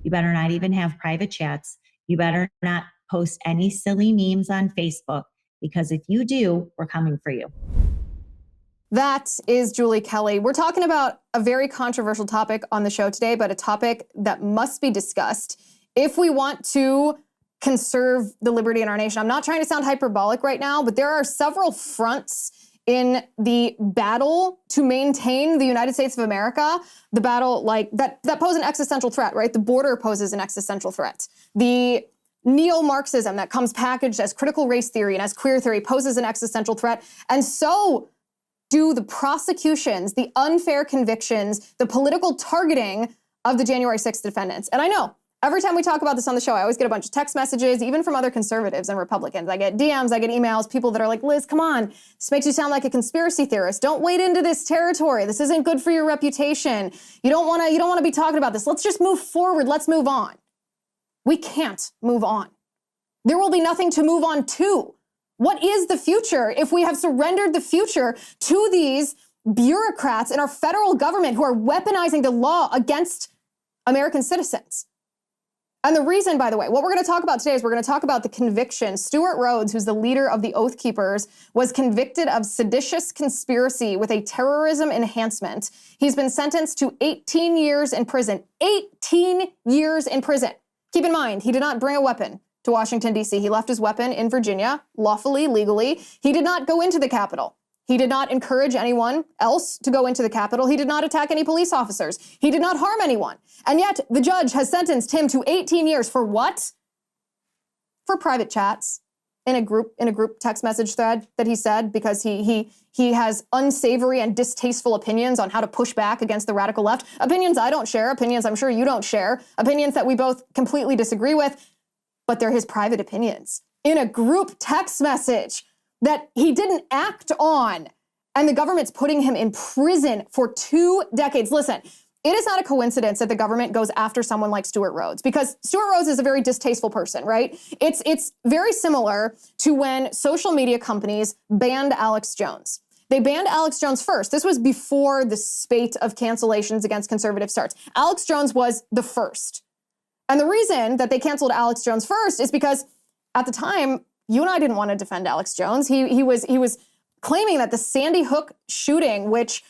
You better not even have private chats. You better not post any silly memes on Facebook, because if you do, we're coming for you. That is Julie Kelly. We're talking about a very controversial topic on the show today, but a topic that must be discussed if we want to conserve the liberty in our nation. I'm not trying to sound hyperbolic right now, but there are several fronts in the battle to maintain the United States of America, the battle like that pose an existential threat, right? The border poses an existential threat. The neo-Marxism that comes packaged as critical race theory and as queer theory poses an existential threat. And so do the prosecutions, the unfair convictions, the political targeting of the January 6th defendants. And I know, every time we talk about this on the show, I always get a bunch of text messages, even from other conservatives and Republicans. I get DMs, I get emails, people that are like, Liz, come on, this makes you sound like a conspiracy theorist. Don't wade into this territory. This isn't good for your reputation. You don't want to be talking about this. Let's just move forward. Let's move on. We can't move on. There will be nothing to move on to. What is the future if we have surrendered the future to these bureaucrats in our federal government who are weaponizing the law against American citizens? And the reason, by the way, what we're going to talk about today is we're going to talk about the conviction. Stewart Rhodes, who's the leader of the Oath Keepers, was convicted of seditious conspiracy with a terrorism enhancement. He's been sentenced to 18 years in prison. 18 years in prison. Keep in mind, he did not bring a weapon to Washington, D.C. He left his weapon in Virginia, lawfully, legally. He did not go into the Capitol. He did not encourage anyone else to go into the Capitol. He did not attack any police officers. He did not harm anyone. And yet the judge has sentenced him to 18 years for what? For private chats in a group text message thread that he said because he has unsavory and distasteful opinions on how to push back against the radical left. Opinions I don't share, opinions I'm sure you don't share, opinions that we both completely disagree with, but they're his private opinions in a group text message that he didn't act on. And the government's putting him in prison for 2 decades. Listen, it is not a coincidence that the government goes after someone like Stewart Rhodes, because Stewart Rhodes is a very distasteful person, right? It's very similar to when social media companies banned Alex Jones. They banned Alex Jones first. This was before the spate of cancellations against conservative starts. Alex Jones was the first. And the reason that they canceled Alex Jones first is because at the time, you and I didn't want to defend Alex Jones. He was claiming that the Sandy Hook shooting, which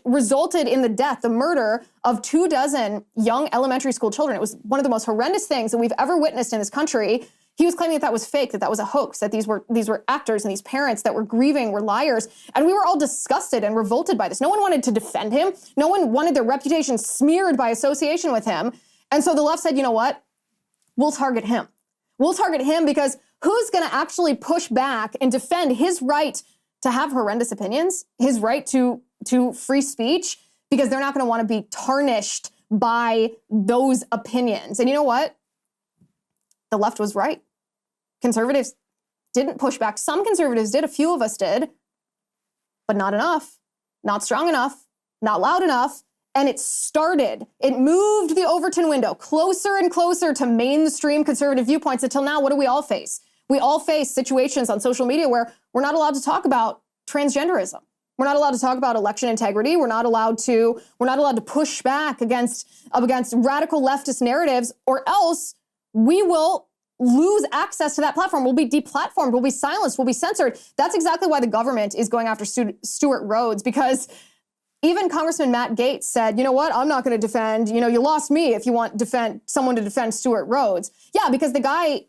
resulted in the murder of 24 young elementary school children. It was one of the most horrendous things that we've ever witnessed in this country. He was claiming that was fake, that was a hoax, that these were actors and these parents that were grieving were liars. And we were all disgusted and revolted by this. No one wanted to defend him. No one wanted their reputation smeared by association with him. And so the left said, you know what? We'll target him. We'll target him because who's going to actually push back and defend his right to have horrendous opinions, his right to free speech, because they're not going to want to be tarnished by those opinions. And you know what? The left was right. Conservatives didn't push back. Some conservatives did, a few of us did, but not enough, not strong enough, not loud enough. And it moved the Overton window closer and closer to mainstream conservative viewpoints until now. What do we all face? We all face situations on social media where we're not allowed to talk about transgenderism. We're not allowed to talk about election integrity. We're not allowed to push back against radical leftist narratives, or else we will lose access to that platform. We'll be deplatformed. We'll be silenced. We'll be censored. That's exactly why the government is going after Stewart Rhodes, because even Congressman Matt Gaetz said, you know what, I'm not going to defend, you lost me if you want someone to defend Stewart Rhodes. Yeah, because the guy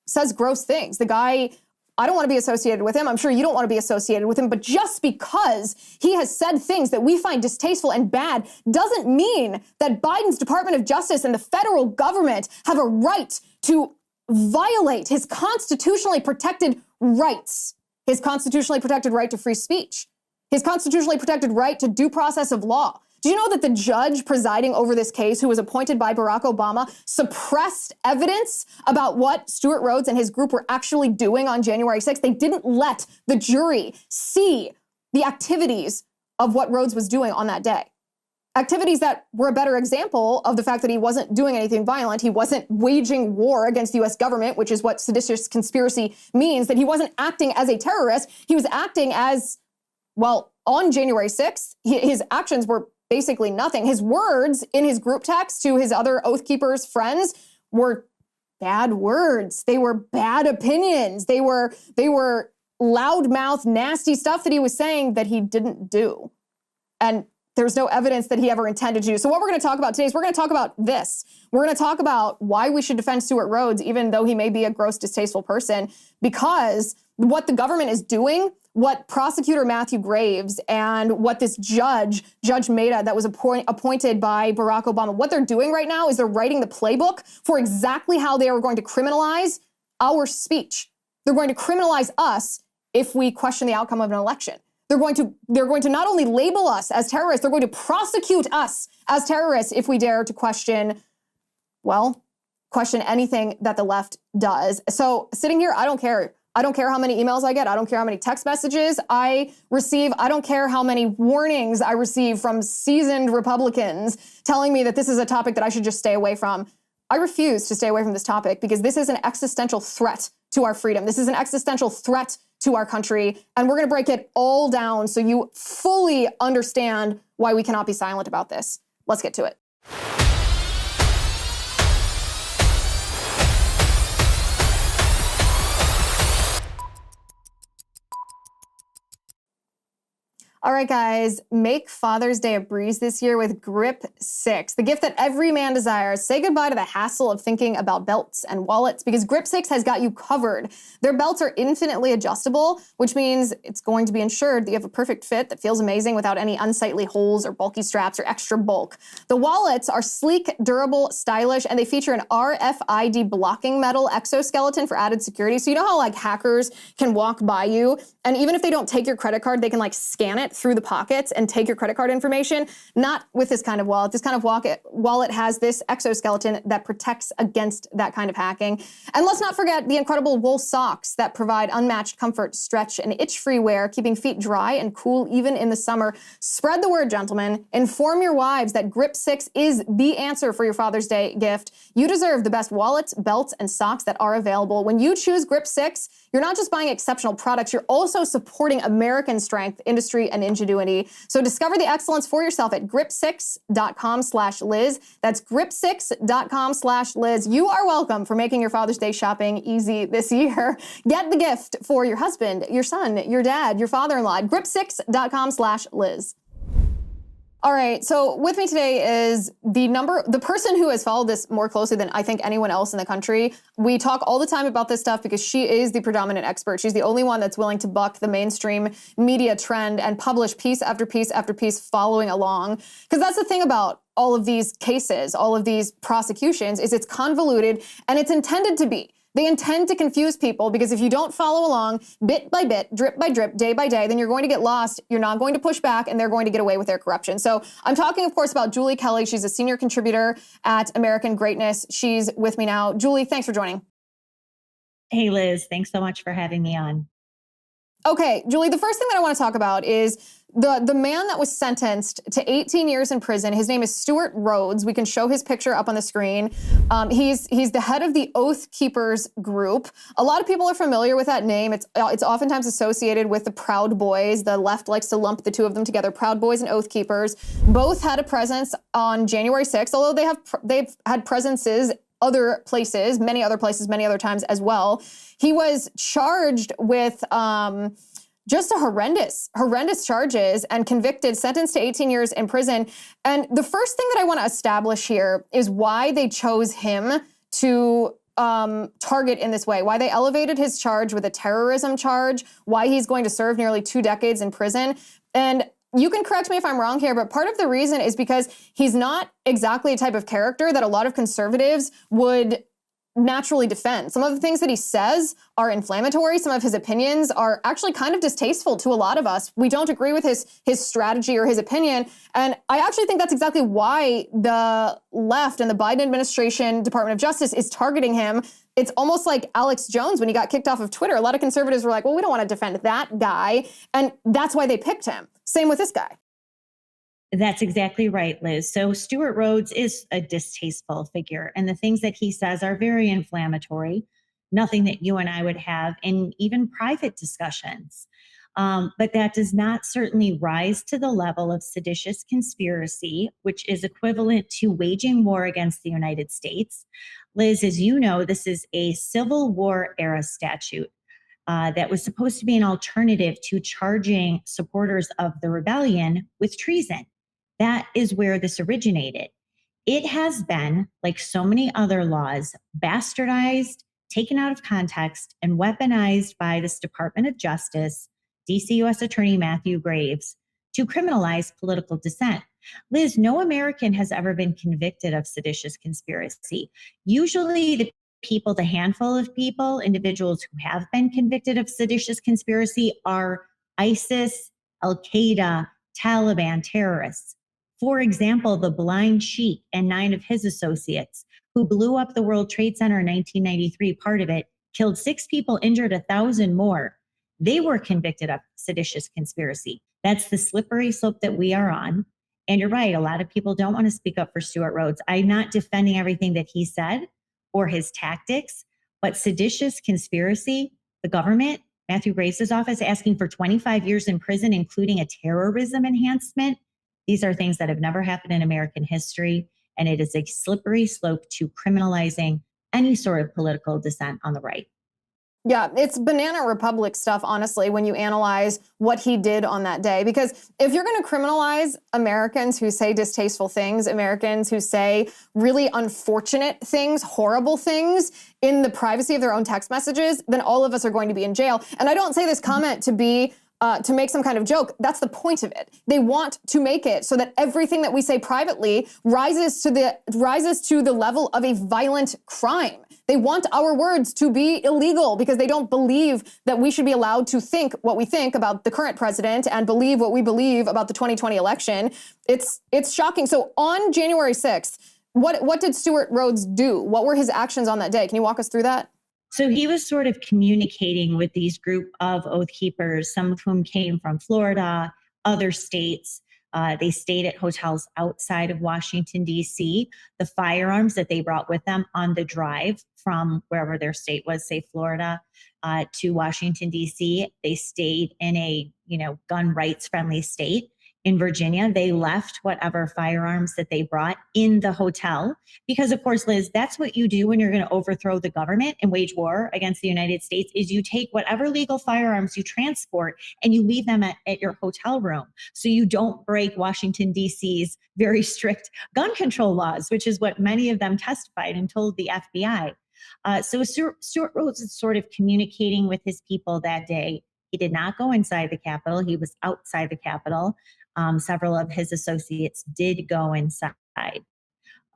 says gross things. The guy, I don't want to be associated with him. I'm sure you don't want to be associated with him. But just because he has said things that we find distasteful and bad doesn't mean that Biden's Department of Justice and the federal government have a right to violate his constitutionally protected rights, his constitutionally protected right to free speech, his constitutionally protected right to due process of law. Do you know that the judge presiding over this case, who was appointed by Barack Obama, suppressed evidence about what Stewart Rhodes and his group were actually doing on January 6th? They didn't let the jury see the activities of what Rhodes was doing on that day. Activities that were a better example of the fact that he wasn't doing anything violent. He wasn't waging war against the U.S. government, which is what seditious conspiracy means, that he wasn't acting as a terrorist. He was acting as, well, on January 6th, his actions were basically nothing. His words in his group text to his other Oath Keepers friends were bad words. They were bad opinions. They were loudmouth, nasty stuff that he was saying that he didn't do. And there's no evidence that he ever intended to do. So what we're going to talk about today is we're going to talk about this. We're going to talk about why we should defend Stewart Rhodes, even though he may be a gross, distasteful person, because what the government is doing, what prosecutor Matthew Graves and what this Judge Mehta that was appointed by Barack Obama, what they're doing right now is they're writing the playbook for exactly how they are going to criminalize our speech. They're going to criminalize us if we question the outcome of an election. They're going to not only label us as terrorists, they're going to prosecute us as terrorists if we dare to question anything that the left does. So sitting here, I don't care. I don't care how many emails I get. I don't care how many text messages I receive. I don't care how many warnings I receive from seasoned Republicans telling me that this is a topic that I should just stay away from. I refuse to stay away from this topic because this is an existential threat to our freedom. This is an existential threat to our country. And we're going to break it all down so you fully understand why we cannot be silent about this. Let's get to it. All right, guys, make Father's Day a breeze this year with Grip 6, the gift that every man desires. Say goodbye to the hassle of thinking about belts and wallets because Grip 6 has got you covered. Their belts are infinitely adjustable, which means it's going to be ensured that you have a perfect fit that feels amazing without any unsightly holes or bulky straps or extra bulk. The wallets are sleek, durable, stylish, and they feature an RFID blocking metal exoskeleton for added security. So you know how like hackers can walk by you, and even if they don't take your credit card, they can like scan it through the pockets and take your credit card information. Not with this kind of wallet. This kind of wallet has this exoskeleton that protects against that kind of hacking. And let's not forget the incredible wool socks that provide unmatched comfort, stretch, and itch-free wear, keeping feet dry and cool even in the summer. Spread the word, gentlemen. Inform your wives that Grip 6 is the answer for your Father's Day gift. You deserve the best wallets, belts, and socks that are available. When you choose Grip 6, you're not just buying exceptional products, you're also supporting American strength, industry, and ingenuity. So discover the excellence for yourself at grip6.com/Liz. That's grip6.com/Liz. You are welcome for making your Father's Day shopping easy this year. Get the gift for your husband, your son, your dad, your father-in-law. grip6.com/Liz. All right, so with me today is the person who has followed this more closely than I think anyone else in the country. We talk all the time about this stuff because she is the predominant expert. She's the only one that's willing to buck the mainstream media trend and publish piece after piece after piece following along. Because that's the thing about all of these cases, all of these prosecutions, is it's convoluted and it's intended to be. They intend to confuse people because if you don't follow along bit by bit, drip by drip, day by day, then you're going to get lost. You're not going to push back and they're going to get away with their corruption. So I'm talking, of course, about Julie Kelly. She's a senior contributor at American Greatness. She's with me now. Julie, thanks for joining. Hey, Liz, thanks so much for having me on. Okay, Julie, the first thing that I want to talk about is the man that was sentenced to 18 years in prison. His name is Stewart Rhodes. We can show his picture up on the screen. He's the head of the Oath Keepers group. A lot of people are familiar with that name. It's oftentimes associated with the Proud Boys. The left likes to lump the two of them together. Proud Boys and Oath Keepers both had a presence on January 6th, although they've had presences other places, many other times as well. He was charged with just a horrendous charges and convicted, sentenced to 18 years in prison. And the first thing that I want to establish here is why they chose him to target in this way, why they elevated his charge with a terrorism charge, why he's going to serve nearly 2 decades in prison. And you can correct me if I'm wrong here, but part of the reason is because he's not exactly a type of character that a lot of conservatives would naturally defend. Some of the things that he says are inflammatory. Some of his opinions are actually kind of distasteful to a lot of us. We don't agree with his strategy or his opinion. And I actually think that's exactly why the left and the Biden administration, Department of Justice, is targeting him. It's almost like Alex Jones when he got kicked off of Twitter. A lot of conservatives were like, well, we don't want to defend that guy. And that's why they picked him. Same with this guy. That's exactly right, Liz. So Stewart Rhodes is a distasteful figure, and the things that he says are very inflammatory, nothing that you and I would have in even private discussions. But that does not certainly rise to the level of seditious conspiracy, which is equivalent to waging war against the United States. Liz, as you know, this is a Civil War era statute that was supposed to be an alternative to charging supporters of the rebellion with treason. That is where this originated. It has been, like so many other laws, bastardized, taken out of context, and weaponized by this Department of Justice, DC U.S. Attorney Matthew Graves, to criminalize political dissent. Liz, no American has ever been convicted of seditious conspiracy. Usually the handful of people, individuals who have been convicted of seditious conspiracy are ISIS, Al-Qaeda, Taliban terrorists. For example, the Blind Sheik and 9 of his associates who blew up the World Trade Center in 1993, part of it, killed 6 people, injured 1,000 more. They were convicted of seditious conspiracy. That's the slippery slope that we are on. And you're right, a lot of people don't want to speak up for Stewart Rhodes. I'm not defending everything that he said or his tactics, but seditious conspiracy, the government, Matthew Graves' office asking for 25 years in prison, including a terrorism enhancement. These are things that have never happened in American history, and it is a slippery slope to criminalizing any sort of political dissent on the right. Yeah, it's banana republic stuff, honestly, when you analyze what he did on that day. Because if you're going to criminalize Americans who say distasteful things, Americans who say really unfortunate things, horrible things in the privacy of their own text messages, then all of us are going to be in jail. And I don't say this comment to be to make some kind of joke. That's the point of it. They want to make it so that everything that we say privately rises to the level of a violent crime. They want our words to be illegal because they don't believe that we should be allowed to think what we think about the current president and believe what we believe about the 2020 election. It's shocking. So on January 6th, what did Stewart Rhodes do? What were his actions on that day? Can you walk us through that? So he was sort of communicating with these group of Oath Keepers, some of whom came from Florida, other states. They stayed at hotels outside of Washington, D.C. The firearms that they brought with them on the drive from wherever their state was, say Florida, to Washington, D.C., they stayed in a gun rights friendly state. In Virginia, they left whatever firearms that they brought in the hotel because, of course, Liz, that's what you do when you're going to overthrow the government and wage war against the United States is you take whatever legal firearms you transport and you leave them at your hotel room so you don't break Washington, D.C.'s very strict gun control laws, which is what many of them testified and told the FBI. So Stewart Rhodes is sort of communicating with his people that day. He did not go inside the Capitol. He was outside the Capitol. Several of his associates did go inside.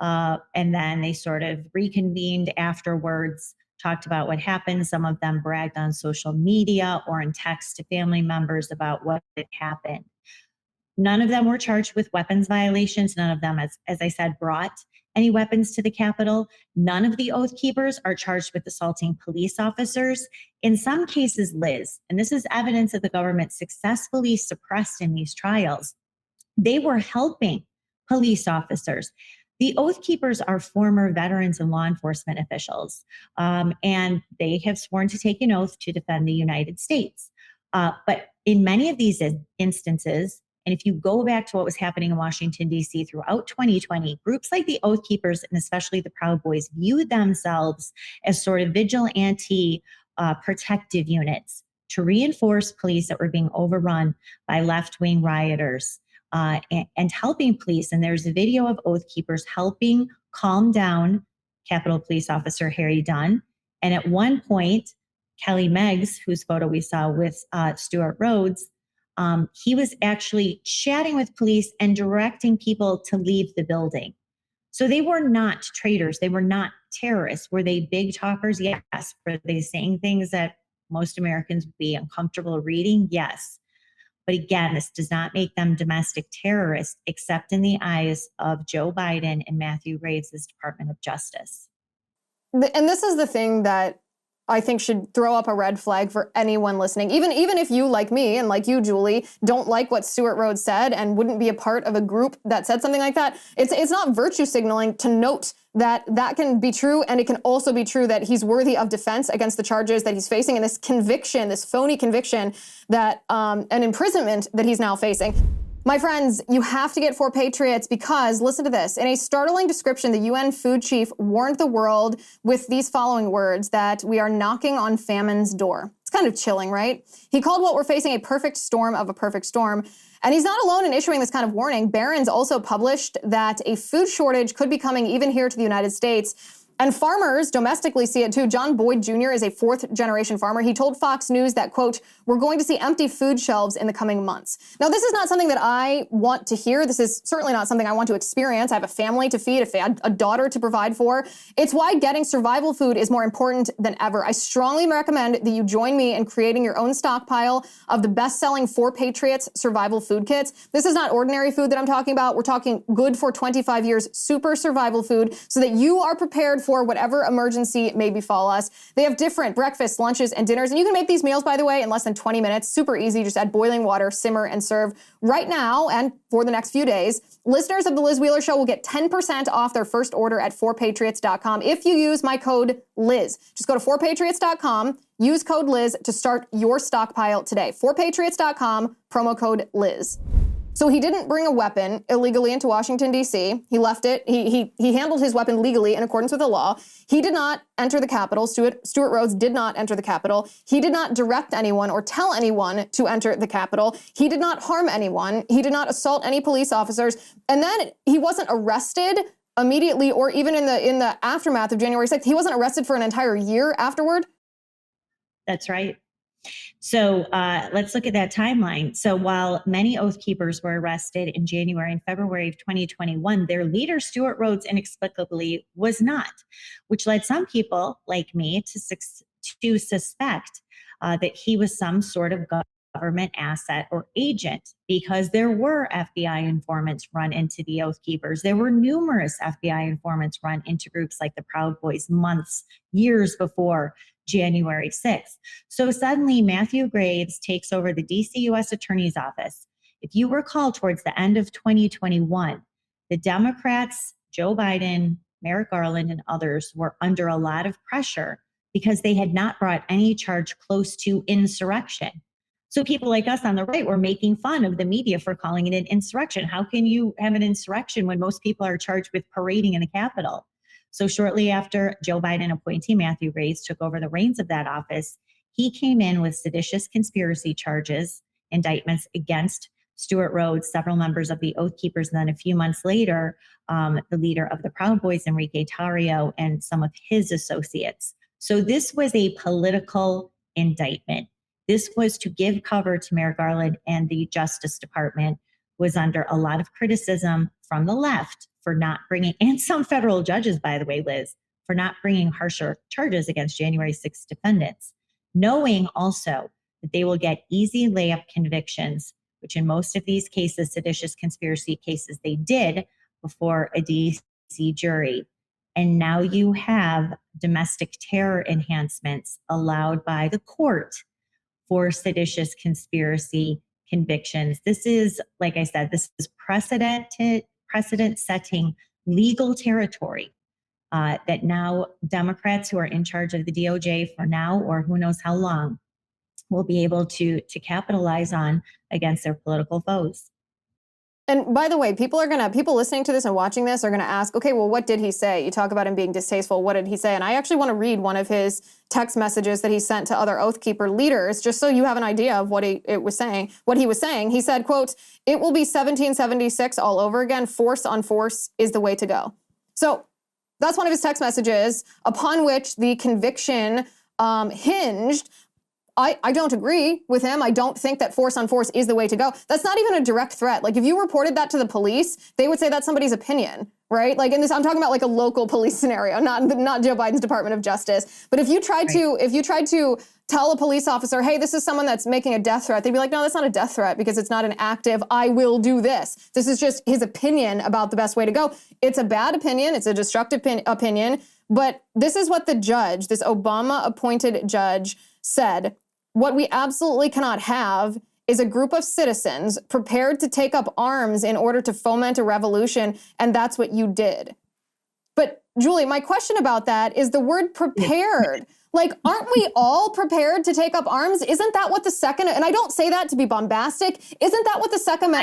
And then they sort of reconvened afterwards, talked about what happened. Some of them bragged on social media or in text to family members about what had happened. None of them were charged with weapons violations. None of them, as I said, brought any weapons to the Capitol. None of the Oath Keepers are charged with assaulting police officers. In some cases, Liz, and this is evidence that the government successfully suppressed in these trials, they were helping police officers. The Oath Keepers are former veterans and law enforcement officials, and they have sworn to take an oath to defend the United States. But in many of these instances, and if you go back to what was happening in Washington, D.C. throughout 2020, groups like the Oath Keepers and especially the Proud Boys viewed themselves as sort of vigilante protective units to reinforce police that were being overrun by left-wing rioters and helping police. And there's a video of Oath Keepers helping calm down Capitol Police Officer Harry Dunn. And at one point, Kelly Meggs, whose photo we saw with Stewart Rhodes, he was actually chatting with police and directing people to leave the building. So they were not traitors. They were not terrorists. Were they big talkers? Yes. Were they saying things that most Americans would be uncomfortable reading? Yes. But again, this does not make them domestic terrorists, except in the eyes of Joe Biden and Matthew Graves' Department of Justice. And this is the thing that I think should throw up a red flag for anyone listening. Even if you, like me and like you, Julie, don't like what Stewart Rhodes said and wouldn't be a part of a group that said something like that, it's not virtue signaling to note that that can be true, and it can also be true that he's worthy of defense against the charges that he's facing and this conviction, this phony conviction that an imprisonment that he's now facing. My friends, you have to get for Patriots because, listen to this, in a startling description, the UN food chief warned the world with these following words that we are knocking on famine's door. It's kind of chilling, right? He called what we're facing a perfect storm of a perfect storm. And he's not alone in issuing this kind of warning. Barron's also published that a food shortage could be coming even here to the United States. And farmers domestically see it too. John Boyd Jr. is a fourth-generation farmer. He told Fox News that, quote, we're going to see empty food shelves in the coming months. Now, this is not something that I want to hear. This is certainly not something I want to experience. I have a family to feed, a daughter to provide for. It's why getting survival food is more important than ever. I strongly recommend that you join me in creating your own stockpile of the best-selling For Patriots survival food kits. This is not ordinary food that I'm talking about. We're talking good for 25 years, super survival food, so that you are prepared for whatever emergency may befall us. They have different breakfasts, lunches, and dinners. And you can make these meals, by the way, in less than 20 minutes. Super easy. Just add boiling water, simmer, and serve. Right now, and for the next few days, listeners of The Liz Wheeler Show will get 10% off their first order at 4patriots.com if you use my code Liz. Just go to 4patriots.com, use code Liz to start your stockpile today. 4patriots.com, promo code Liz. So he didn't bring a weapon illegally into Washington, D.C. He left it. He handled his weapon legally in accordance with the law. He did not enter the Capitol. Stewart Rhodes did not enter the Capitol. He did not direct anyone or tell anyone to enter the Capitol. He did not harm anyone. He did not assault any police officers. And then he wasn't arrested immediately or even in the aftermath of January 6th. He wasn't arrested for an entire year afterward. That's right. So let's look at that timeline. So while many Oath Keepers were arrested in January and February of 2021, their leader, Stewart Rhodes, inexplicably was not, which led some people like me to suspect that he was some sort of government asset or agent, because there were FBI informants run into the Oath Keepers. There were numerous FBI informants run into groups like the Proud Boys months, years before January 6th. So suddenly Matthew Graves takes over the DC U.S. Attorney's Office. If you recall, towards the end of 2021, the Democrats, Joe Biden, Merrick Garland, and others were under a lot of pressure because they had not brought any charge close to insurrection. So people like us on the right were making fun of the media for calling it an insurrection. How can you have an insurrection when most people are charged with parading in the Capitol? So shortly after Joe Biden appointee Matthew Graves took over the reins of that office, he came in with seditious conspiracy charges, indictments against Stewart Rhodes, several members of the Oath Keepers, and then a few months later, the leader of the Proud Boys, Enrique Tarrio, and some of his associates. So this was a political indictment. This was to give cover to Merrick Garland, and the Justice Department was under a lot of criticism from the left for not bringing, and some federal judges, by the way, Liz, for not bringing harsher charges against January 6th defendants, knowing also that they will get easy layup convictions, which in most of these cases, seditious conspiracy cases, they did before a DC jury. And now you have domestic terror enhancements allowed by the court for seditious conspiracy convictions. This is, like I said, this is precedent-setting legal territory that now Democrats who are in charge of the DOJ for now, or who knows how long, will be able to capitalize on against their political foes. And by the way, people listening to this and watching this are going to ask, okay, well, what did he say? You talk about him being distasteful. What did he say? And I actually want to read one of his text messages that he sent to other Oath Keeper leaders, just so you have an idea of what he was saying. He said, quote, "It will be 1776 all over again. Force on force is the way to go." So that's one of his text messages upon which the conviction hinged. I don't agree with him. I don't think that force on force is the way to go. That's not even a direct threat. Like, if you reported that to the police, they would say that's somebody's opinion, right? Like in this, I'm talking about like a local police scenario, not Joe Biden's Department of Justice. But if you tried to tell a police officer, hey, this is someone that's making a death threat, they'd be like, no, that's not a death threat because it's not an active, I will do this. This is just his opinion about the best way to go. It's a bad opinion. It's a destructive opinion. But this is what the judge, this Obama-appointed judge, said. What we absolutely cannot have is a group of citizens prepared to take up arms in order to foment a revolution, and that's what you did. But Julie, my question about that is the word prepared. Like, aren't we all prepared to take up arms? Isn't that what the second, and I don't say that to be bombastic, isn't that what the Second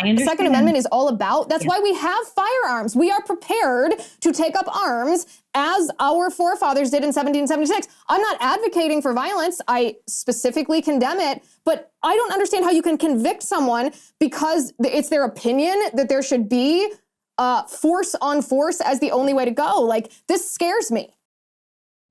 Amendment is all about? That's why we have firearms. We are prepared to take up arms as our forefathers did in 1776. I'm not advocating for violence. I specifically condemn it, but I don't understand how you can convict someone because it's their opinion that there should be force on force as the only way to go. Like, this scares me.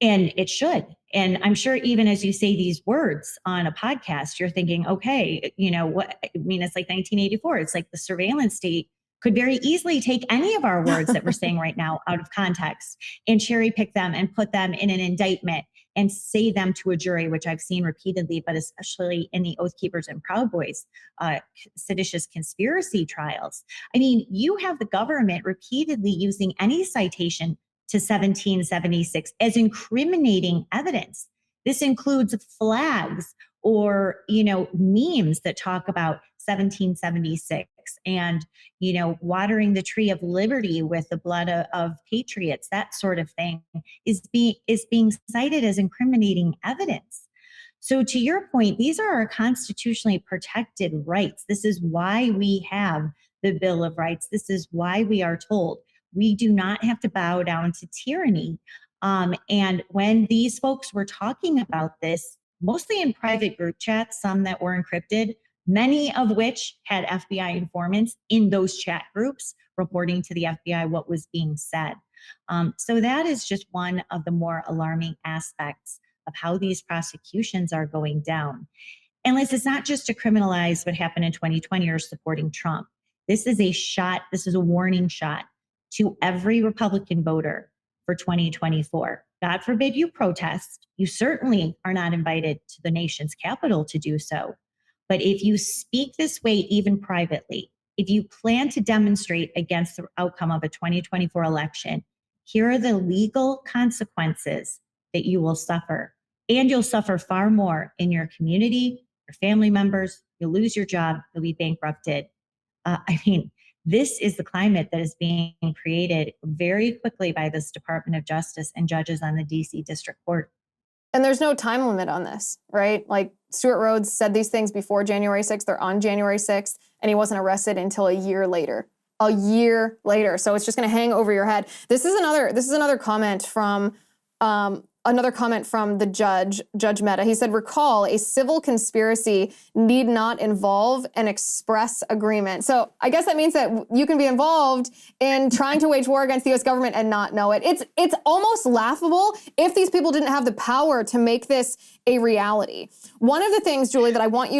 And it should. And I'm sure even as you say these words on a podcast, you're thinking, okay, you know what? I mean, it's like 1984. It's like the surveillance state could very easily take any of our words that we're saying right now out of context and cherry pick them and put them in an indictment and say them to a jury, which I've seen repeatedly, but especially in the Oath Keepers and Proud Boys seditious conspiracy trials. I mean, you have the government repeatedly using any citation to 1776 as incriminating evidence. This includes flags or, you know, memes that talk about 1776 and, you know, watering the tree of liberty with the blood of patriots, that sort of thing is being cited as incriminating evidence. So to your point, these are our constitutionally protected rights. This is why we have the Bill of Rights. This is why we are told we do not have to bow down to tyranny. And when these folks were talking about this, mostly in private group chats, some that were encrypted, many of which had FBI informants in those chat groups reporting to the FBI what was being said. So that is just one of the more alarming aspects of how these prosecutions are going down. And Liz, it's not just to criminalize what happened in 2020 or supporting Trump. This is a shot, this is a warning shot to every Republican voter for 2024. God forbid you protest. You certainly are not invited to the nation's capital to do so. But if you speak this way, even privately, if you plan to demonstrate against the outcome of a 2024 election, here are the legal consequences that you will suffer. And you'll suffer far more in your community, your family members, you'll lose your job, you'll be bankrupted. This is the climate that is being created very quickly by this Department of Justice and judges on the DC District Court. And there's no time limit on this, right? Like Stewart Rhodes said these things before January 6th. They're on January 6th, and he wasn't arrested until a year later. A year later. So it's just going to hang over your head. This is another comment from the Judge Mehta. He said, recall, a civil conspiracy need not involve an express agreement. So I guess that means that you can be involved in trying to wage war against the U.S. government and not know it. It's almost laughable if these people didn't have the power to make this a reality. One of the things, Julie, that I want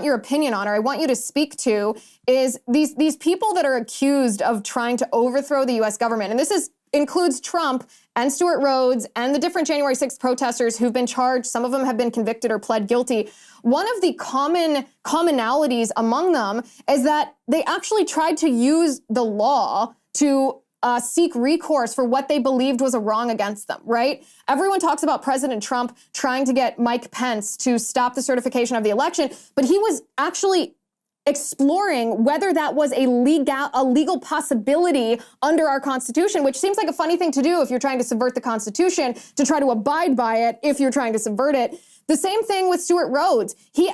your opinion on, or I want you to speak to, is these people that are accused of trying to overthrow the U.S. government. And this includes Trump and Stewart Rhodes and the different January 6th protesters who've been charged. Some of them have been convicted or pled guilty. One of the commonalities among them is that they actually tried to use the law to seek recourse for what they believed was a wrong against them, right? Everyone talks about President Trump trying to get Mike Pence to stop the certification of the election, but he was actually exploring whether that was a legal possibility under our Constitution, which seems like a funny thing to do if you're trying to subvert the Constitution, to try to abide by it if you're trying to subvert it. The same thing with Stewart Rhodes. His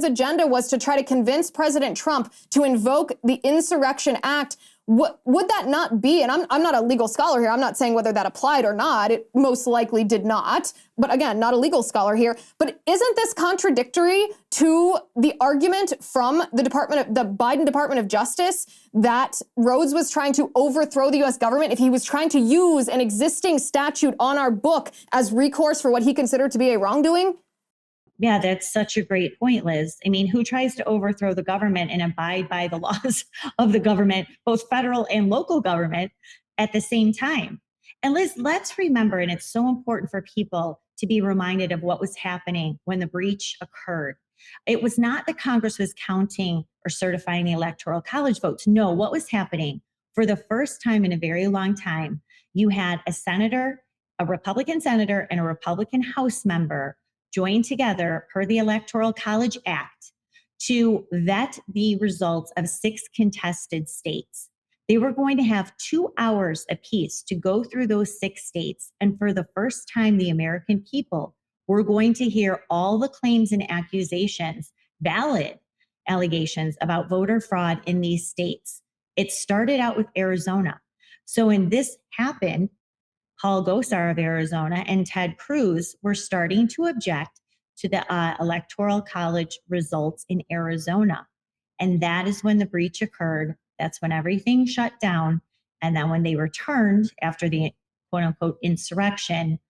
agenda was to try to convince President Trump to invoke the Insurrection Act. Would that not be, and I'm not a legal scholar here, I'm not saying whether that applied or not, it most likely did not, but again, not a legal scholar here, but isn't this contradictory to the argument from the Biden Department of Justice that Rhodes was trying to overthrow the U.S. government if he was trying to use an existing statute on our book as recourse for what he considered to be a wrongdoing? Yeah, that's such a great point, Liz. I mean, who tries to overthrow the government and abide by the laws of the government, both federal and local government, at the same time? And Liz, let's remember, and it's so important for people to be reminded of what was happening when the breach occurred. It was not that Congress was counting or certifying the Electoral College votes. No, what was happening for the first time in a very long time, you had a senator, a Republican senator, and a Republican House member joined together per the Electoral College Act to vet the results of 6 contested states. They were going to have 2 hours apiece to go through those 6 states. And for the first time, the American people were going to hear all the claims and accusations, valid allegations about voter fraud in these states. It started out with Arizona. So when this happened, Paul Gosar of Arizona and Ted Cruz were starting to object to the Electoral College results in Arizona. And that is when the breach occurred. That's when everything shut down. And then when they returned after the quote unquote insurrection,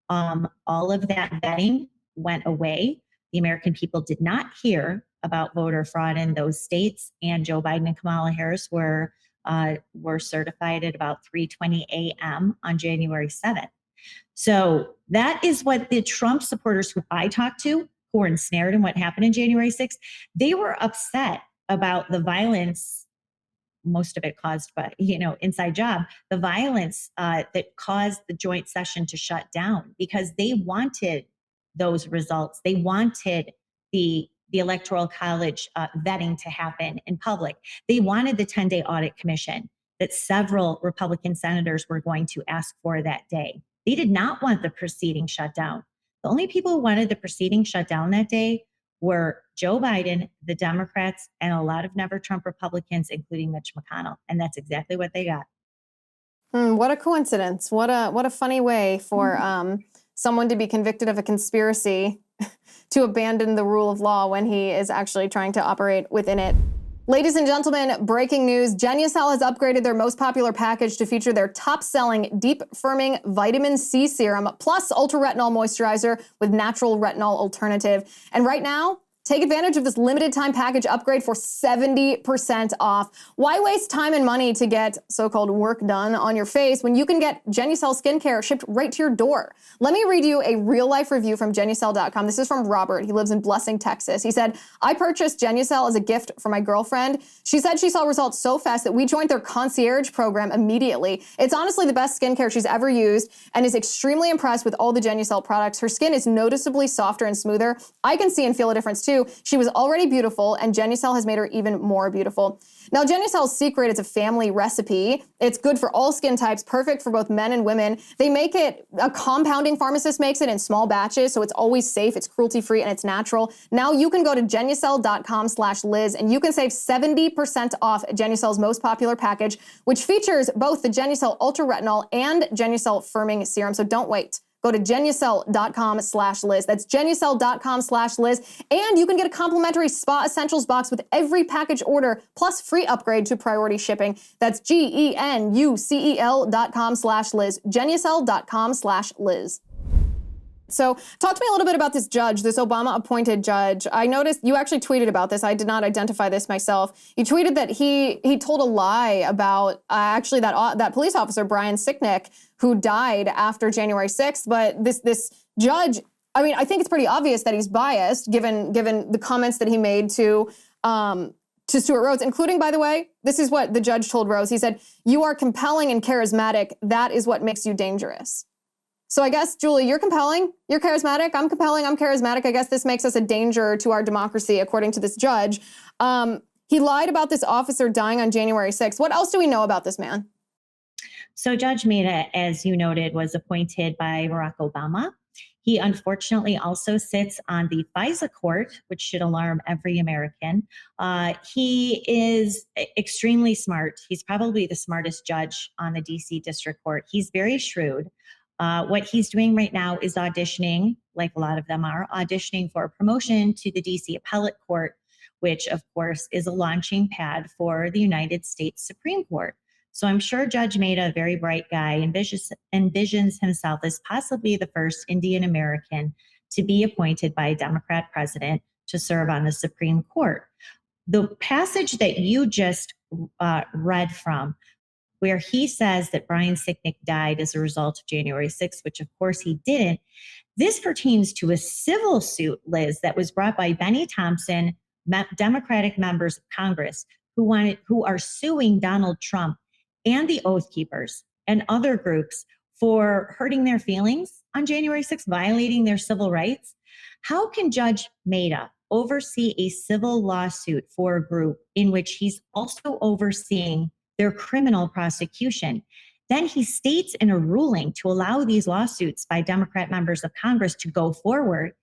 all of that vetting went away. The American people did not hear about voter fraud in those states. And Joe Biden and Kamala Harris were certified at about 3:20 a.m. on January 7th. So that is what the Trump supporters who I talked to, who were ensnared in what happened in January 6th, they were upset about the violence, most of it caused by, inside job, the violence that caused the joint session to shut down because they wanted those results. They wanted the Electoral College vetting to happen in public. They wanted the 10-day audit commission that several Republican senators were going to ask for that day. They did not want the proceeding shut down. The only people who wanted the proceeding shut down that day were Joe Biden, the Democrats, and a lot of never Trump Republicans, including Mitch McConnell. And that's exactly what they got. What a coincidence. What a funny way for someone to be convicted of a conspiracy to abandon the rule of law when he is actually trying to operate within it. Ladies and gentlemen, breaking news. Genucel has upgraded their most popular package to feature their top-selling deep firming vitamin C serum plus ultra retinol moisturizer with natural retinol alternative. And right now, take advantage of this limited time package upgrade for 70% off. Why waste time and money to get so-called work done on your face when you can get Genucel skincare shipped right to your door? Let me read you a real-life review from Genucel.com. This is from Robert. He lives in Blessing, Texas. He said, I purchased Genucel as a gift for my girlfriend. She said she saw results so fast that we joined their concierge program immediately. It's honestly the best skincare she's ever used and is extremely impressed with all the Genucel products. Her skin is noticeably softer and smoother. I can see and feel a difference too. She was already beautiful, and Genucel has made her even more beautiful. Now, Genucel's secret is a family recipe. It's good for all skin types, perfect for both men and women. They make it, a compounding pharmacist makes it in small batches, so it's always safe, it's cruelty-free, and it's natural. Now you can go to Genucel.com/Liz, and you can save 70% off Genucel's most popular package, which features both the Genucel Ultra Retinol and Genucel Firming Serum, so don't wait. Go to Genucel.com/Liz. That's Genucel.com/Liz. And you can get a complimentary Spa Essentials box with every package order, plus free upgrade to priority shipping. That's Genucel.com/Liz. Genucel.com/Liz. So talk to me a little bit about this judge, this Obama-appointed judge. I noticed you actually tweeted about this. I did not identify this myself. You tweeted that he told a lie about actually that police officer, Brian Sicknick, who died after January 6th. But this judge, I mean, I think it's pretty obvious that he's biased given the comments that he made to Stewart Rhodes, including, by the way, this is what the judge told Rhodes. He said, "You are compelling and charismatic. That is what makes you dangerous." So I guess, Julie, you're compelling, you're charismatic, I'm compelling, I'm charismatic. I guess this makes us a danger to our democracy, according to this judge. He lied about this officer dying on January 6th. What else do we know about this man? So Judge Mehta, as you noted, was appointed by Barack Obama. He unfortunately also sits on the FISA court, which should alarm every American. He is extremely smart. He's probably the smartest judge on the DC District Court. He's very shrewd. What he's doing right now is auditioning, like a lot of them are, auditioning for a promotion to the DC Appellate Court, which of course is a launching pad for the United States Supreme Court. So I'm sure Judge Mehta, a very bright guy, envisions himself as possibly the first Indian American to be appointed by a Democrat president to serve on the Supreme Court. The passage that you just read from, where he says that Brian Sicknick died as a result of January 6th, which of course he didn't, this pertains to a civil suit, Liz, that was brought by Benny Thompson, Democratic members of Congress who are suing Donald Trump and the Oath Keepers and other groups for hurting their feelings on January 6th, violating their civil rights. How can Judge Maida oversee a civil lawsuit for a group in which he's also overseeing their criminal prosecution? Then he states in a ruling to allow these lawsuits by Democrat members of Congress to go forward.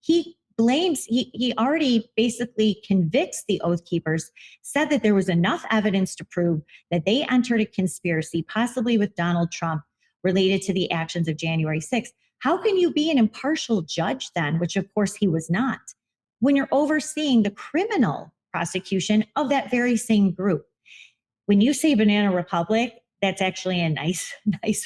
He already basically convicts the Oath Keepers, said that there was enough evidence to prove that they entered a conspiracy, possibly with Donald Trump, related to the actions of January 6th. How can you be an impartial judge then, which of course he was not, when you're overseeing the criminal prosecution of that very same group? When you say banana republic, that's actually a nice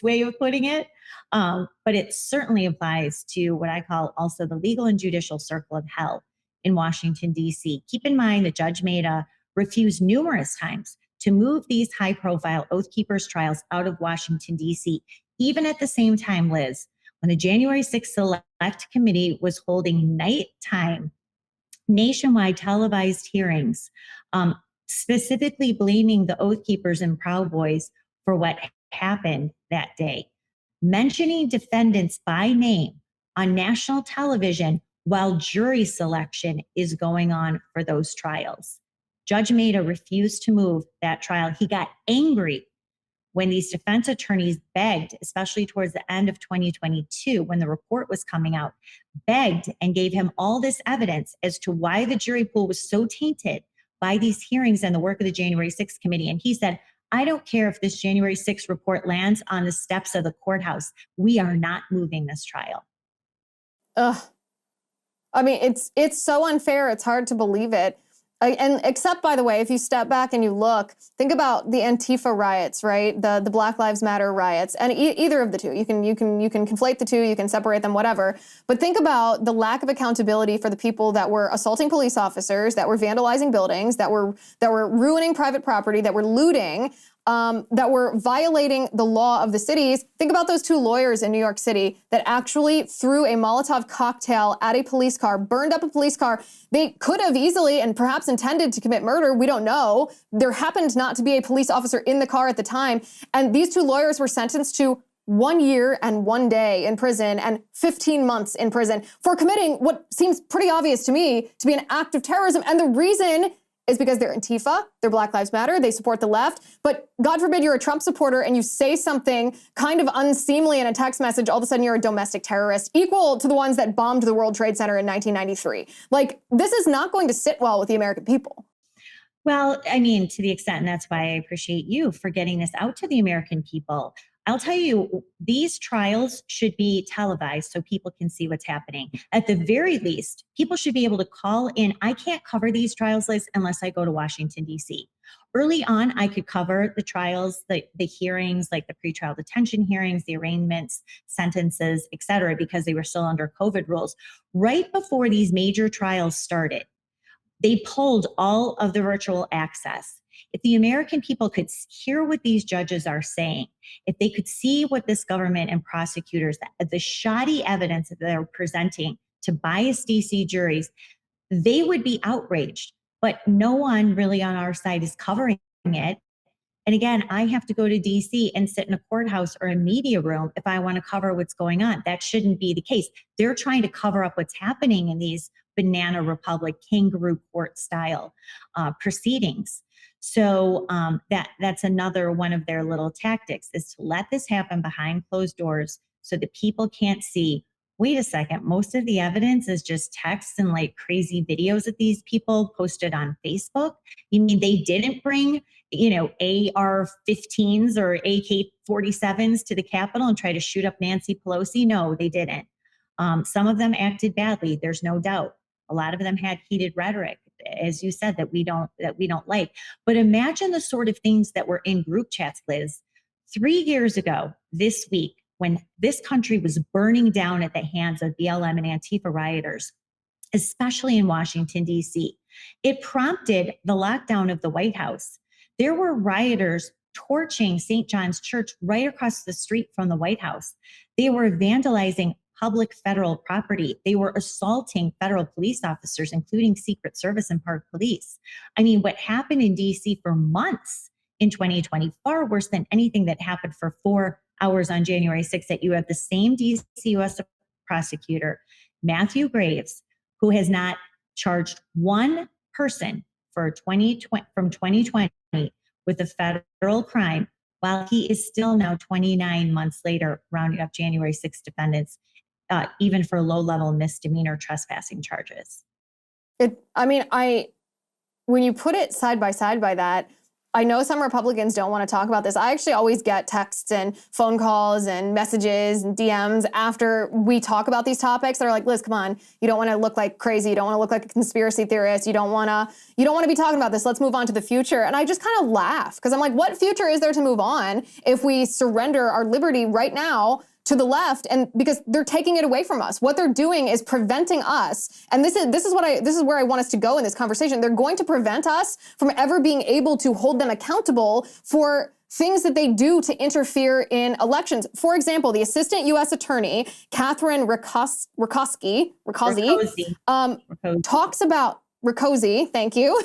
way of putting it. But it certainly applies to what I call also the legal and judicial circle of hell in Washington, D.C. Keep in mind that Judge Maida refused numerous times to move these high-profile Oath Keepers trials out of Washington, D.C., even at the same time, Liz, when the January 6th Select Committee was holding nighttime, nationwide televised hearings, specifically blaming the Oath Keepers and Proud Boys for what happened that day, mentioning defendants by name on national television while jury selection is going on for those trials. Judge Maida refused to move that trial. He got angry when these defense attorneys begged, especially towards the end of 2022, when the report was coming out, begged and gave him all this evidence as to why the jury pool was so tainted by these hearings and the work of the January 6th committee. And he said, I don't care if this January 6th report lands on the steps of the courthouse. We are not moving this trial. Ugh. I mean, it's so unfair. It's hard to believe it. And except, by the way, if you step back and you look, think about the Antifa riots, right? The Black Lives Matter riots, and either of the two. You can conflate the two, you can separate them, whatever. But think about the lack of accountability for the people that were assaulting police officers, that were vandalizing buildings, that were ruining private property, that were looting, that were violating the law of the cities. Think about those two lawyers in New York City that actually threw a Molotov cocktail at a police car, burned up a police car. They could have easily and perhaps intended to commit murder. We don't know. There happened not to be a police officer in the car at the time. And these two lawyers were sentenced to 1 year and 1 day in prison and 15 months in prison for committing what seems pretty obvious to me to be an act of terrorism. And the reason is because they're Antifa, they're Black Lives Matter, they support the left. But God forbid you're a Trump supporter and you say something kind of unseemly in a text message, all of a sudden you're a domestic terrorist, equal to the ones that bombed the World Trade Center in 1993. Like, this is not going to sit well with the American people. Well, I mean, to the extent, and that's why I appreciate you for getting this out to the American people. I'll tell you, these trials should be televised so people can see what's happening. At the very least, people should be able to call in. I can't cover these trials, Liz, unless I go to Washington, D.C. Early on, I could cover the trials, the hearings, like the pretrial detention hearings, the arraignments, sentences, et cetera, because they were still under COVID rules. Right before these major trials started, they pulled all of the virtual access. If the American people could hear what these judges are saying, if they could see what this government and prosecutors, the shoddy evidence that they're presenting to biased DC juries, they would be outraged. But no one really on our side is covering it. And again, I have to go to DC and sit in a courthouse or a media room if I want to cover what's going on. That shouldn't be the case. They're trying to cover up what's happening in these banana republic, kangaroo court style proceedings. So that's another one of their little tactics, is to let this happen behind closed doors so that people can't see, wait a second, most of the evidence is just text and like crazy videos that these people posted on Facebook. You mean they didn't bring, AR-15s or AK-47s to the Capitol and try to shoot up Nancy Pelosi? No, they didn't. Some of them acted badly, there's no doubt. A lot of them had heated rhetoric, as you said, that we don't like. But imagine the sort of things that were in group chats, Liz. 3 years ago this week, when this country was burning down at the hands of BLM and Antifa rioters, especially in Washington, D.C. It prompted the lockdown of the White House. There were rioters torching St. John's Church right across the street from the White House. They were vandalizing public federal property. They were assaulting federal police officers, including Secret Service and Park Police. I mean, what happened in D.C. for months in 2020, far worse than anything that happened for 4 hours on January 6th, that you have the same D.C. U.S. prosecutor, Matthew Graves, who has not charged one person for 2020 from 2020 with a federal crime, while he is still now 29 months later rounding up January 6th defendants, even for low-level misdemeanor trespassing charges. When you put it side by that, I know some Republicans don't want to talk about this. I actually always get texts and phone calls and messages and DMs after we talk about these topics that are like, Liz, come on. You don't want to look like crazy. You don't want to look like a conspiracy theorist. You don't want to be talking about this. Let's move on to the future. And I just kind of laugh because I'm like, what future is there to move on if we surrender our liberty right now to the left? And because they're taking it away from us. What they're doing is preventing us. And this is where I want us to go in this conversation. They're going to prevent us from ever being able to hold them accountable for things that they do to interfere in elections. For example, the assistant U.S. attorney, Catherine Rakosi, talks about Rakosi, thank you.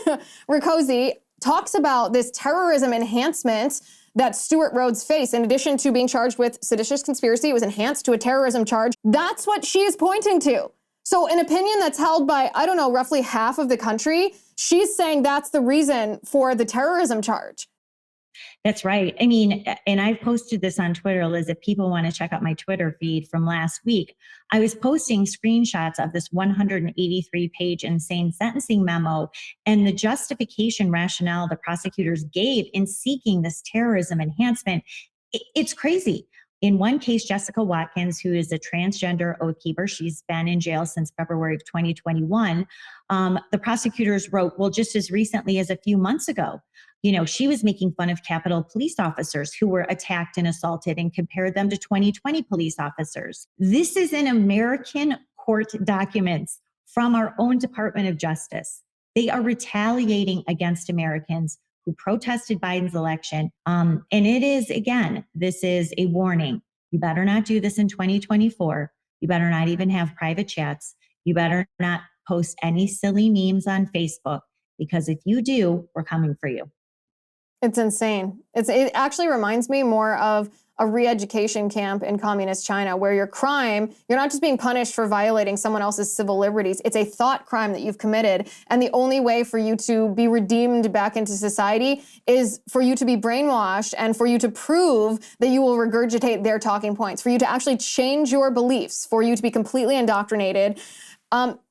Rakosi talks about this terrorism enhancement that Stewart Rhodes faced. In addition to being charged with seditious conspiracy, it was enhanced to a terrorism charge. That's what she is pointing to. So an opinion that's held by, I don't know, roughly half of the country, she's saying that's the reason for the terrorism charge. That's right. I mean, and I've posted this on Twitter, Liz, if people want to check out my Twitter feed from last week. I was posting screenshots of this 183-page insane sentencing memo and the justification rationale the prosecutors gave in seeking this terrorism enhancement. It's crazy. In one case, Jessica Watkins, who is a transgender oath keeper, she's been in jail since February of 2021. The prosecutors wrote, well, just as recently as a few months ago, she was making fun of Capitol police officers who were attacked and assaulted and compared them to 2020 police officers. This is in American court documents from our own Department of Justice. They are retaliating against Americans who protested Biden's election. And it is, again, this is a warning. You better not do this in 2024. You better not even have private chats. You better not post any silly memes on Facebook, because if you do, we're coming for you. It's insane. It actually reminds me more of a re-education camp in communist China, where your crime, you're not just being punished for violating someone else's civil liberties. It's a thought crime that you've committed. And the only way for you to be redeemed back into society is for you to be brainwashed and for you to prove that you will regurgitate their talking points, for you to actually change your beliefs, for you to be completely indoctrinated.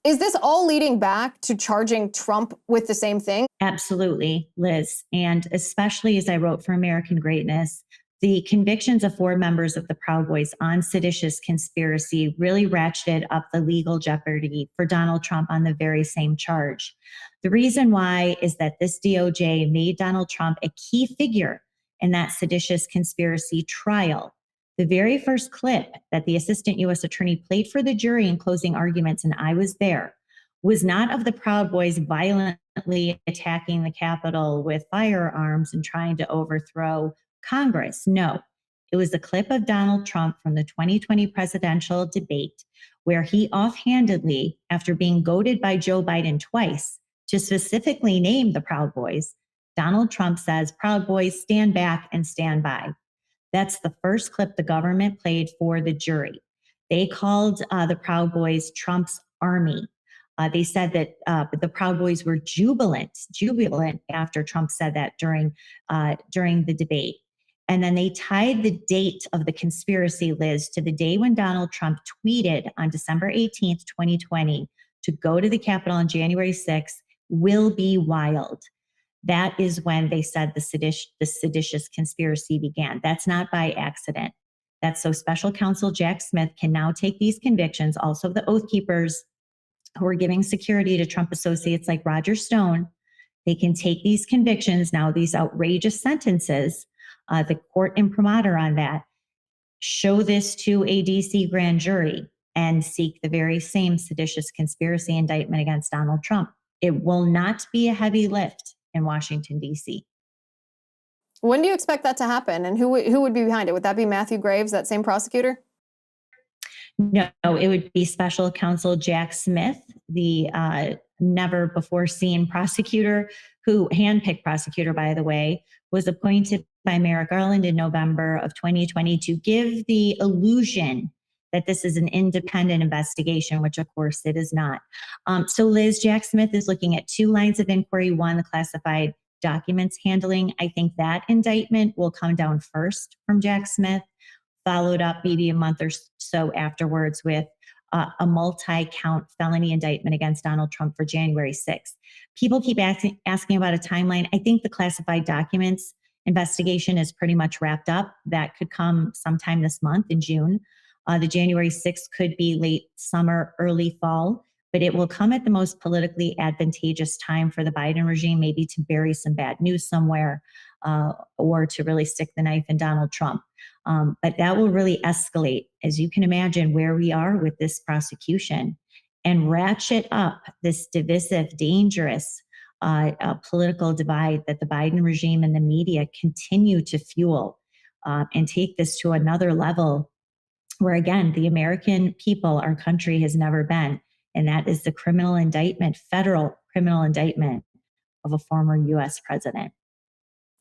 Is this all leading back to charging Trump with the same thing? Absolutely, Liz. And especially as I wrote for American Greatness, the convictions of 4 members of the Proud Boys on seditious conspiracy really ratcheted up the legal jeopardy for Donald Trump on the very same charge. The reason why is that this DOJ made Donald Trump a key figure in that seditious conspiracy trial. The very first clip that the assistant U.S. attorney played for the jury in closing arguments, and I was there, was not of the Proud Boys violently attacking the Capitol with firearms and trying to overthrow Congress. No, it was a clip of Donald Trump from the 2020 presidential debate where he offhandedly, after being goaded by Joe Biden twice to specifically name the Proud Boys, Donald Trump says, "Proud Boys, stand back and stand by." That's the first clip the government played for the jury. They called the Proud Boys Trump's army. They said that the Proud Boys were jubilant after Trump said that during the debate. And then they tied the date of the conspiracy, Liz, to the day when Donald Trump tweeted on December 18th, 2020, to go to the Capitol on January 6th will be wild. That is when they said the seditious conspiracy began. That's not by accident. That's so special counsel Jack Smith can now take these convictions, also the Oath Keepers who are giving security to Trump associates like Roger Stone. They can take these convictions now, these outrageous sentences, the court imprimatur on that, show this to a DC grand jury and seek the very same seditious conspiracy indictment against Donald Trump. It will not be a heavy lift in Washington, D.C. When do you expect that to happen? And who would be behind it? Would that be Matthew Graves, that same prosecutor? No, it would be Special Counsel Jack Smith, the never before seen prosecutor, who handpicked prosecutor, by the way, was appointed by Merrick Garland in November of 2020 to give the illusion that this is an independent investigation, which of course it is not. So Liz, Jack Smith is looking at 2 lines of inquiry. One, the classified documents handling. I think that indictment will come down first from Jack Smith, followed up maybe a month or so afterwards with a multi-count felony indictment against Donald Trump for January 6th. People keep asking about a timeline. I think the classified documents investigation is pretty much wrapped up. That could come sometime this month in June. The January 6th could be late summer, early fall, but it will come at the most politically advantageous time for the Biden regime, maybe to bury some bad news somewhere or to really stick the knife in Donald Trump. But that will really escalate, as you can imagine, where we are with this prosecution and ratchet up this divisive, dangerous political divide that the Biden regime and the media continue to fuel and take this to another level where, again, the American people, our country has never been. And that is the criminal indictment, federal criminal indictment of a former U.S. president.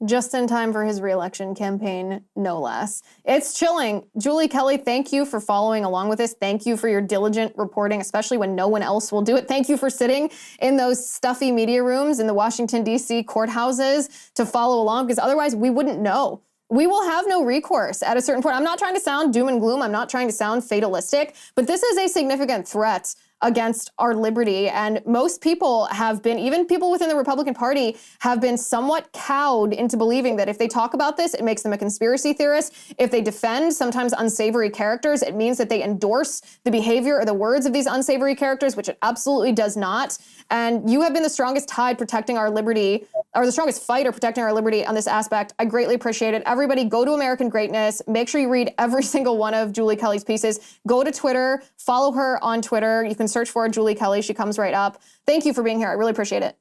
Just in time for his reelection campaign, no less. It's chilling. Julie Kelly, thank you for following along with this. Thank you for your diligent reporting, especially when no one else will do it. Thank you for sitting in those stuffy media rooms in the Washington, D.C. courthouses to follow along, because otherwise we wouldn't know. We will have no recourse at a certain point. I'm not trying to sound doom and gloom. I'm not trying to sound fatalistic, but this is a significant threat against our liberty. And most people have been, even people within the Republican Party, have been somewhat cowed into believing that if they talk about this, it makes them a conspiracy theorist. If they defend sometimes unsavory characters, it means that they endorse the behavior or the words of these unsavory characters, which it absolutely does not. And you have been the strongest tide protecting our liberty, or the strongest fighter protecting our liberty on this aspect. I greatly appreciate it. Everybody go to American Greatness. Make sure you read every single one of Julie Kelly's pieces. Go to Twitter, follow her on Twitter. You can search for Julie Kelly. She comes right up. Thank you for being here. I really appreciate it.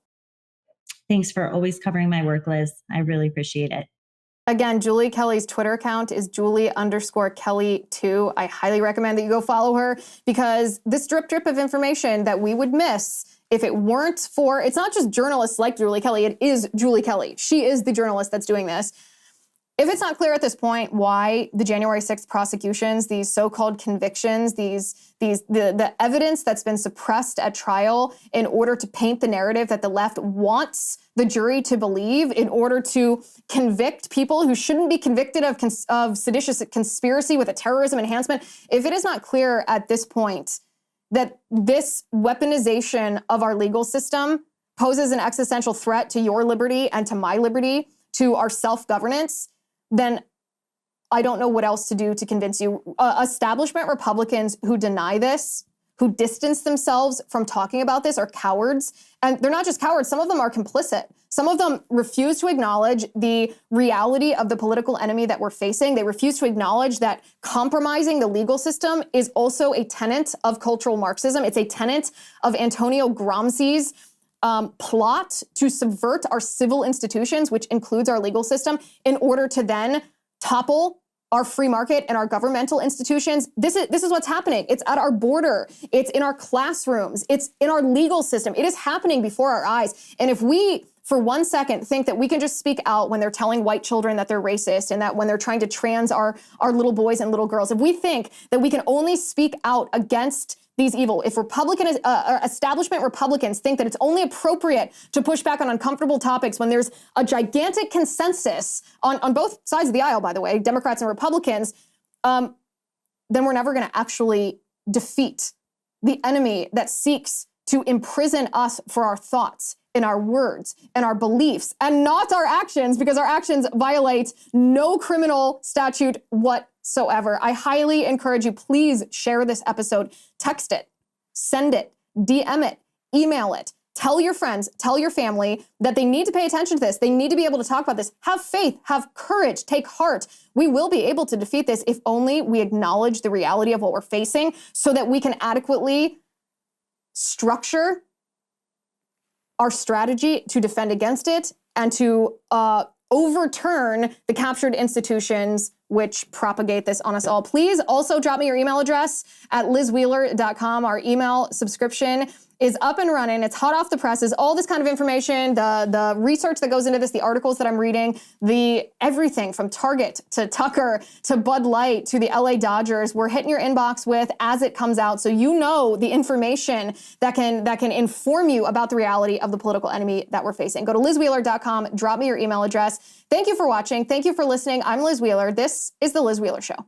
Thanks for always covering my work, Liz. I really appreciate it. Again, Julie Kelly's Twitter account is Julie_Kelly2. I highly recommend that you go follow her, because this drip of information that we would miss if it weren't for, it's not just journalists like Julie Kelly, it is Julie Kelly. She is the journalist that's doing this. If it's not clear at this point why the January 6th prosecutions, these so-called convictions, the evidence that's been suppressed at trial in order to paint the narrative that the left wants the jury to believe in order to convict people who shouldn't be convicted of seditious conspiracy with a terrorism enhancement, if it is not clear at this point that this weaponization of our legal system poses an existential threat to your liberty and to my liberty, to our self-governance, then I don't know what else to do to convince you. Establishment Republicans who deny this, who distance themselves from talking about this, are cowards. And they're not just cowards, some of them are complicit. Some of them refuse to acknowledge the reality of the political enemy that we're facing. They refuse to acknowledge that compromising the legal system is also a tenet of cultural Marxism. It's a tenet of Antonio Gramsci's plot to subvert our civil institutions, which includes our legal system, in order to then topple our free market and our governmental institutions. This is what's happening. It's at our border. It's in our classrooms. It's in our legal system. It is happening before our eyes. And if we, for 1 second, think that we can just speak out when they're telling white children that they're racist and that when they're trying to trans our little boys and little girls, if we think that we can only speak out against these evil, if establishment Republicans think that it's only appropriate to push back on uncomfortable topics when there's a gigantic consensus on both sides of the aisle, by the way, Democrats and Republicans, then we're never going to actually defeat the enemy that seeks to imprison us for our thoughts and our words and our beliefs and not our actions, because our actions violate no criminal statute whatsoever. I highly encourage you, please share this episode, text it, send it, DM it, email it, Tell your friends, tell your family that they need to pay attention to this. They need to be able to talk about this. Have faith, have courage, take heart. We will be able to defeat this if only we acknowledge the reality of what we're facing so that we can adequately structure our strategy to defend against it and to overturn the captured institutions which propagate this on us all. Please also drop me your email address at lizwheeler.com. Our email subscription is up and running. It's hot off the presses. All this kind of information, the research that goes into this, the articles that I'm reading, the everything from Target to Tucker to Bud Light to the LA Dodgers, we're hitting your inbox with as it comes out, so you know the information that can inform you about the reality of the political enemy that we're facing. Go to lizwheeler.com, drop me your email address. Thank you for watching. Thank you for listening. I'm Liz Wheeler. This is The Liz Wheeler Show.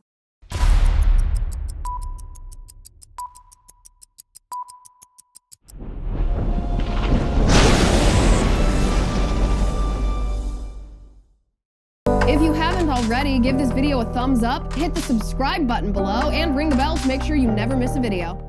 If you haven't already, give this video a thumbs up, hit the subscribe button below, and ring the bell to make sure you never miss a video.